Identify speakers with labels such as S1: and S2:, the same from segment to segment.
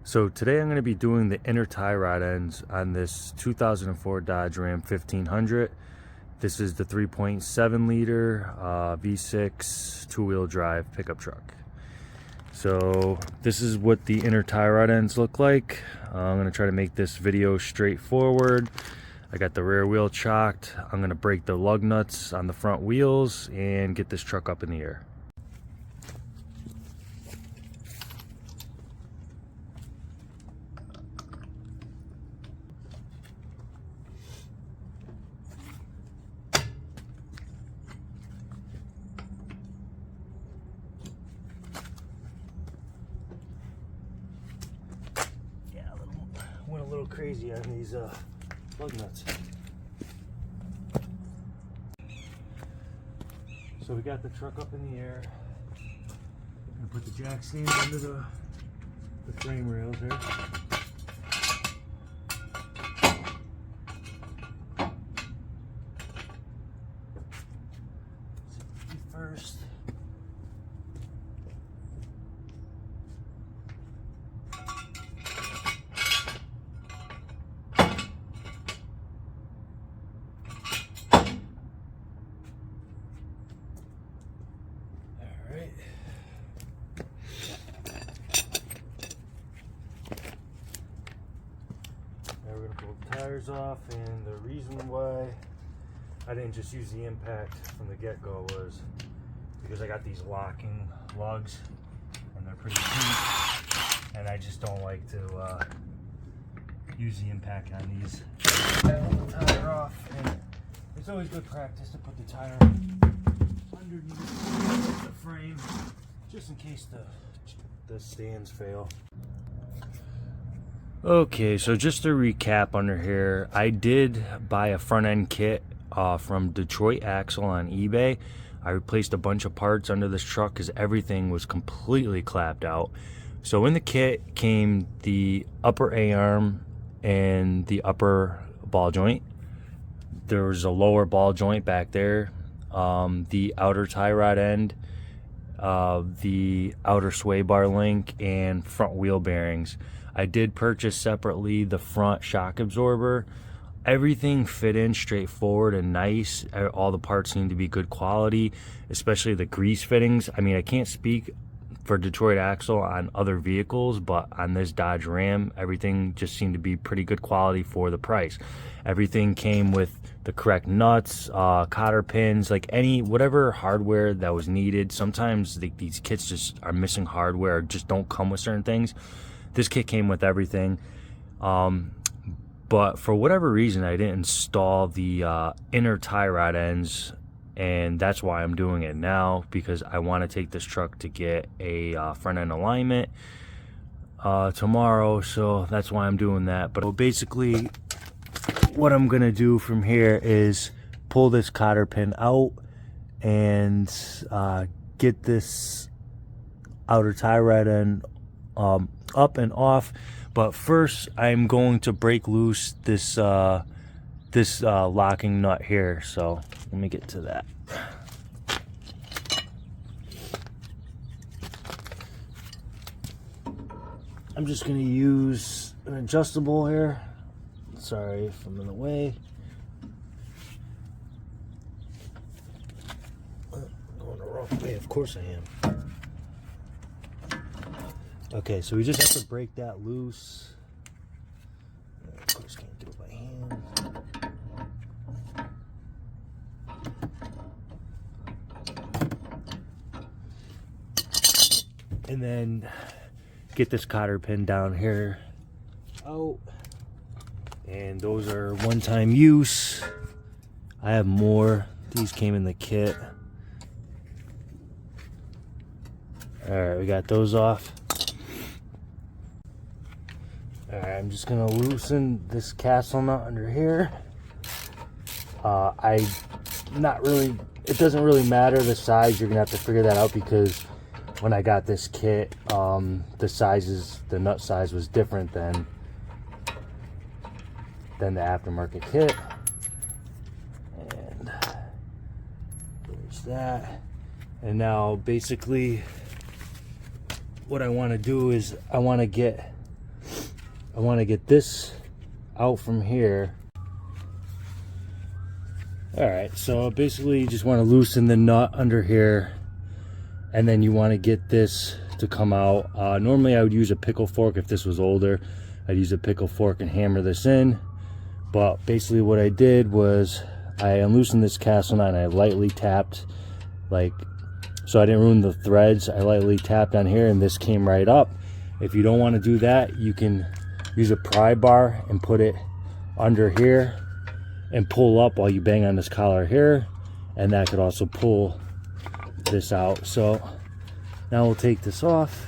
S1: So today I'm going to be doing the inner tie rod ends on this 2004 Dodge Ram 1500. This is the 3.7 liter V6 two-wheel drive pickup truck. So this is what the inner tie rod ends look like. I'm going to try to make this video straightforward. I got the rear wheel chocked. I'm going to break the lug nuts on the front wheels and get this truck up in the air. Went a little crazy on these lug nuts. So we got the truck up in the air. I'm gonna put the jack stand under the frame rails there. Safety first. Now we're going to pull the tires off, and the reason why I didn't just use the impact from the get-go was because I got these locking lugs and they're pretty cheap, and I just don't like to use the impact on these. Pull the tire off, and it's always good practice to put the tire underneath the frame just in case the stands fail. Okay, so just to recap under here, I did buy a front end kit from Detroit Axle on eBay. I replaced a bunch of parts under this truck because everything was completely clapped out. So in the kit came the upper A-arm and the upper ball joint. There was a lower ball joint back there, the outer tie rod end, the outer sway bar link, and front wheel bearings. I did purchase separately the front shock absorber. Everything fit in straightforward and nice. All the parts seem to be good quality, especially the grease fittings. I mean, I can't speak for Detroit Axle on other vehicles, but on this Dodge Ram, everything just seemed to be pretty good quality for the price. Everything came with the correct nuts, cotter pins, like whatever hardware that was needed. Sometimes these kits just are missing hardware or just don't come with certain things. This kit came with everything, but for whatever reason, I didn't install the inner tie rod ends, and that's why I'm doing it now, because I want to take this truck to get a front end alignment tomorrow, so that's why I'm doing that. But basically, what I'm gonna do from here is pull this cotter pin out and get this outer tie rod end up and off. But first I'm going to break loose this locking nut here, so let me get to that. I'm just going to use an adjustable here. Sorry if I'm in the way. Going the wrong way, of course I am. Okay, so we just have to break that loose. Of course, can't do it by hand. And then get this cotter pin down here out. And those are one-time use. I have more. These came in the kit. Alright, we got those off. Alright, I'm just gonna loosen this castle nut under here. It doesn't really matter the size. You're gonna have to figure that out, because when I got this kit, the nut size was different than the aftermarket kit. And there's that. And now basically what I want to do is I want to get I want to get this out from here. All right, so basically you just want to loosen the nut under here, and then you want to get this to come out. Normally I would use a pickle fork. If this was older, I'd use a pickle fork and hammer this in. But basically what I did was I unloosened this castle nut and I lightly tapped, like, so I didn't ruin the threads. I lightly tapped on here and this came right up. If you don't want to do that, you can use a pry bar and put it under here and pull up while you bang on this collar here, and that could also pull this out. So now we'll take this off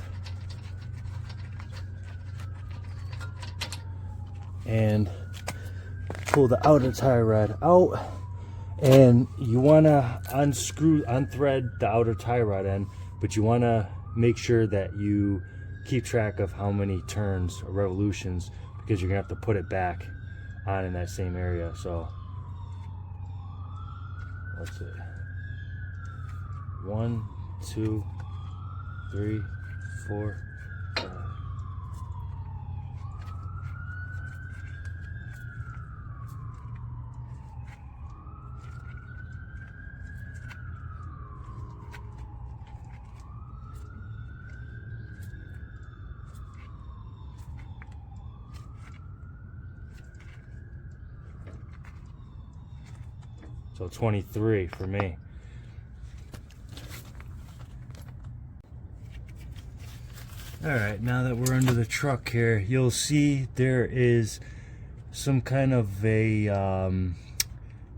S1: and pull the outer tie rod out, and you want to unthread the outer tie rod end, but you want to make sure that you keep track of how many turns or revolutions, because you're gonna have to put it back on in that same area. So let's see, 1, 2, 3, 4, 5. So 23 for me. All right, now that we're under the truck here, you'll see there is some kind of a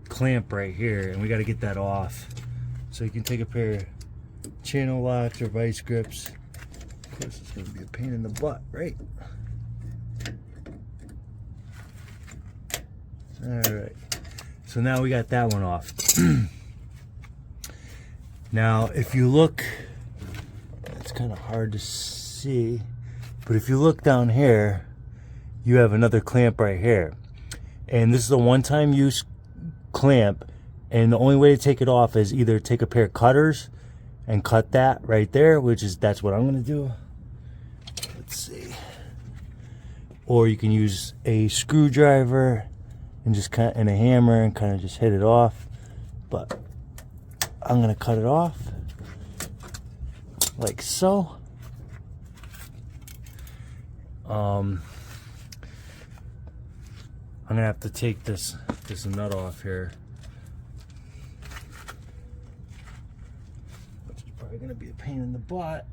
S1: clamp right here, and we got to get that off. So you can take a pair of channel locks or vice grips. Of course, it's going to be a pain in the butt, right? All right. So now we got that one off. Now, if you look, it's kind of hard to see, but if you look down here, you have another clamp right here. And this is a one-time use clamp, and the only way to take it off is either take a pair of cutters and cut that right there, that's what I'm gonna do. Let's see. Or you can use a screwdriver and just cut in a hammer and kind of just hit it off. But I'm gonna cut it off like so. I'm gonna have to take this nut off here, which is probably gonna be a pain in the butt.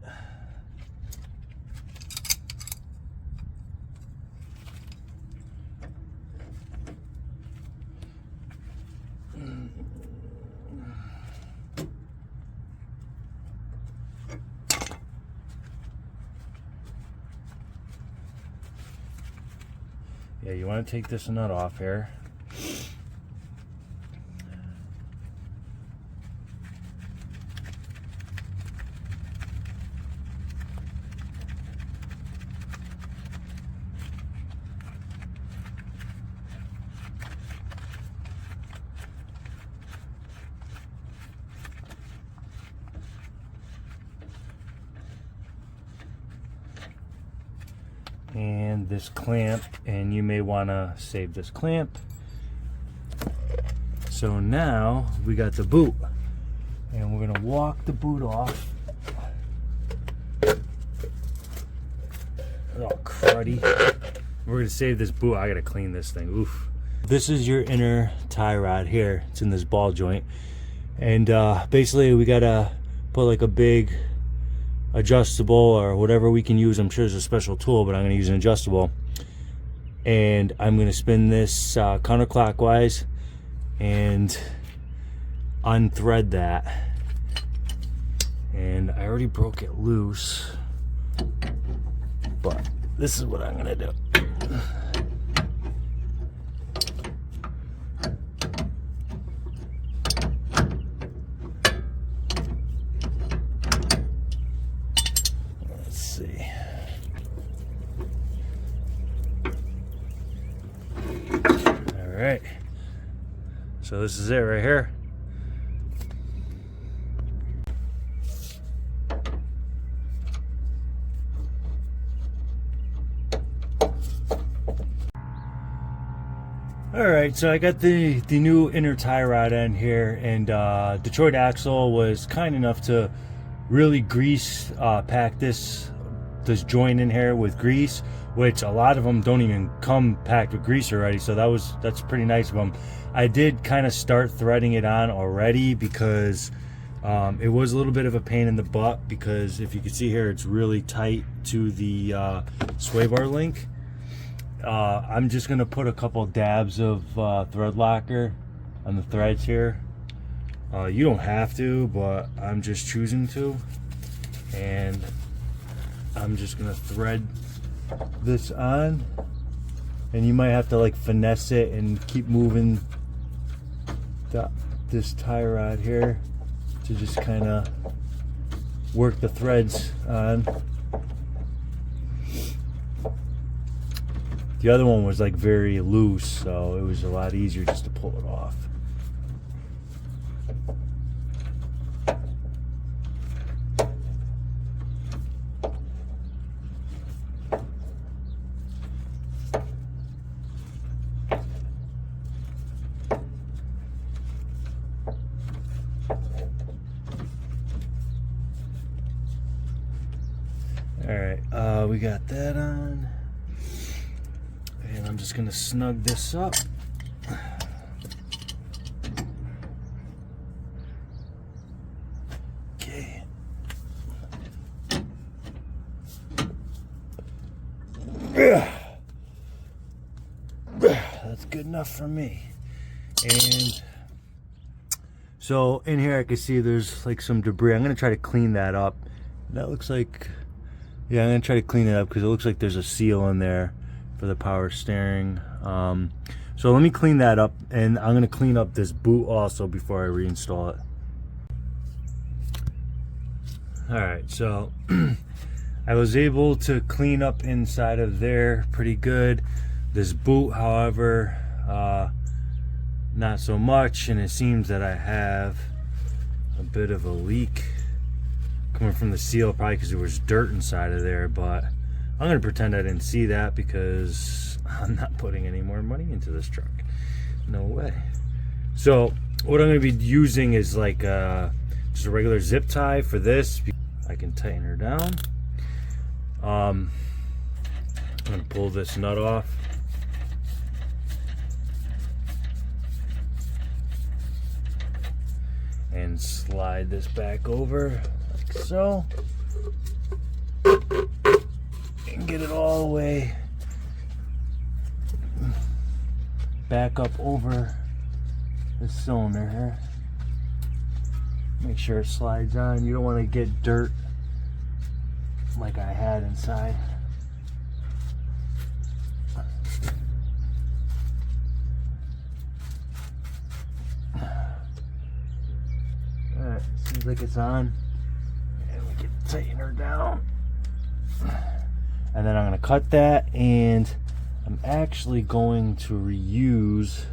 S1: Yeah, you want to take this nut off here. And this clamp, and you may want to save this clamp. So now we got the boot, and we're gonna walk the boot off. It's all cruddy. We're gonna save this boot. I gotta clean this thing. Oof. This is your inner tie rod here. It's in this ball joint, and basically we gotta put like a big adjustable or whatever we can use. I'm sure there's a special tool, but I'm going to use an adjustable, and I'm going to spin this counterclockwise and unthread that. And I already broke it loose, but this is what I'm going to do. Alright, so this is it right here. All right, so I got the new inner tie rod end here, and Detroit Axle was kind enough to really grease pack this joint in here with grease, which a lot of them don't even come packed with grease already. So that's pretty nice of them. I did kind of start threading it on already because it was a little bit of a pain in the butt, because if you can see here, it's really tight to the sway bar link. I'm just gonna put a couple dabs of thread locker on the threads here. You don't have to, but I'm just choosing to, and I'm just gonna thread this on, and you might have to like finesse it and keep moving this tie rod here to just kind of work the threads on. The other one was like very loose, so it was a lot easier just to pull it off. Alright, we got that on. And I'm just going to snug this up. Okay. That's good enough for me. And so in here I can see there's like some debris. I'm going to try to clean that up. That looks like, yeah, I'm going to try to clean it up because it looks like there's a seal in there for the power steering. So let me clean that up, and I'm going to clean up this boot also before I reinstall it. Alright, so I was able to clean up inside of there pretty good. This boot, however, not so much, and it seems that I have a bit of a leak coming from the seal, probably because there was dirt inside of there, but I'm going to pretend I didn't see that because I'm not putting any more money into this truck. No way. So what I'm going to be using is like just a regular zip tie for this. I can tighten her down. I'm going to pull this nut off. And slide this back over like so. And get it all the way back up over the cylinder here. Make sure it slides on. You don't want to get dirt like I had inside. Alright, seems like it's on. And we can tighten her down. And then I'm going to cut that, and I'm actually going to reuse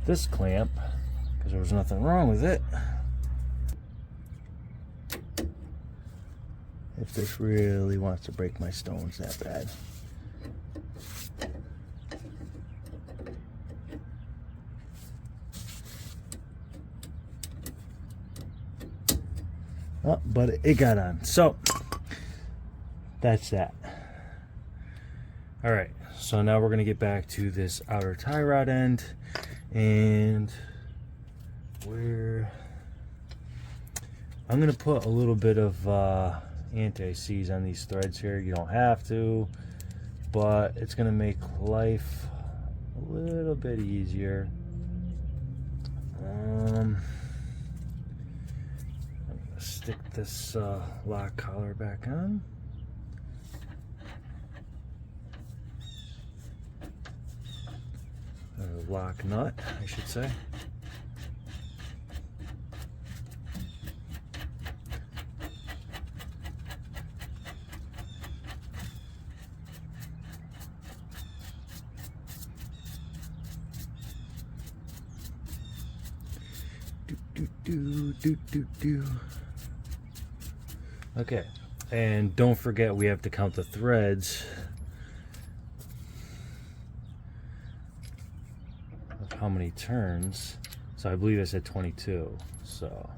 S1: this clamp because there was nothing wrong with it. If this really wants to break my stones that bad. Oh, but it got on. So that's that. All right, so now we're gonna get back to this outer tie rod end, and I'm gonna put a little bit of anti-seize on these threads here. You don't have to, but it's gonna make life a little bit easier. I'm gonna stick this lock collar back on. Lock nut, I should say. Okay, and don't forget we have to count the threads. of how many turns. So I believe I said 22. So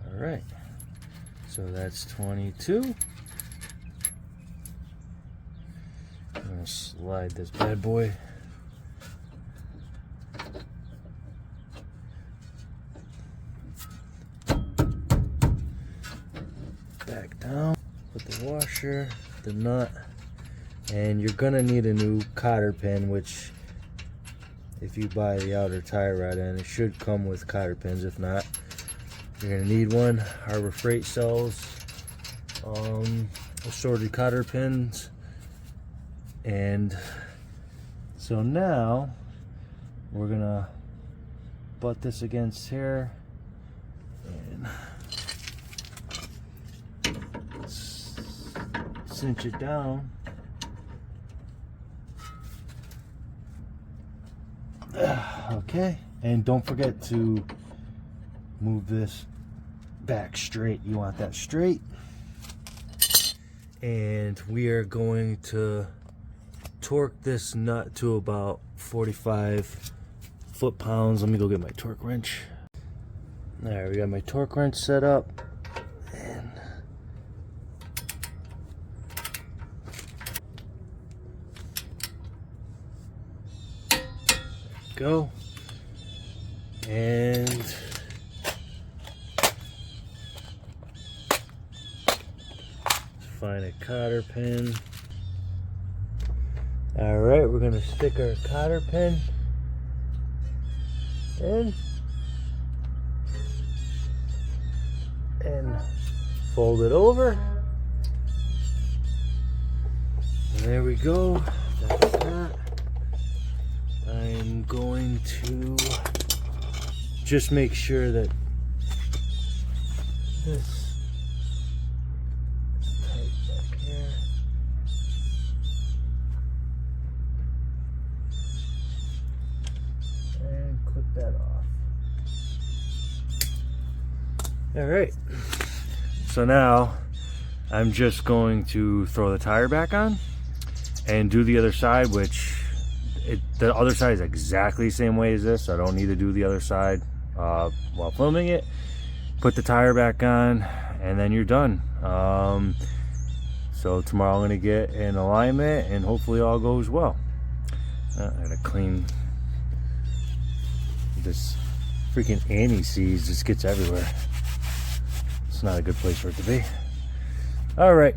S1: all right, so that's 22. I'm gonna slide this bad boy back down, put the washer, the nut, and you're gonna need a new cotter pin, which if you buy the outer tie rod in, it should come with cotter pins. If not, you're gonna need one. Harbor Freight sells assorted cotter pins. And so now we're gonna butt this against here and cinch it down. Okay, and don't forget to move this back straight. You want that straight. And we are going to torque this nut to about 45 foot-pounds. Let me go get my torque wrench. There, we got my torque wrench set up. And go. And find a cotter pin. All right, we're gonna stick our cotter pin in and fold it over. And there we go. That's that. I'm going to just make sure that this that off. All right, so now I'm just going to throw the tire back on and do the other side, which the other side is exactly the same way as this, so I don't need to do the other side while filming it. Put the tire back on and then you're done. So tomorrow I'm gonna get in alignment and hopefully all goes well. I gotta clean this. Freaking anti-seize just gets everywhere. It's not a good place for it to be. All right.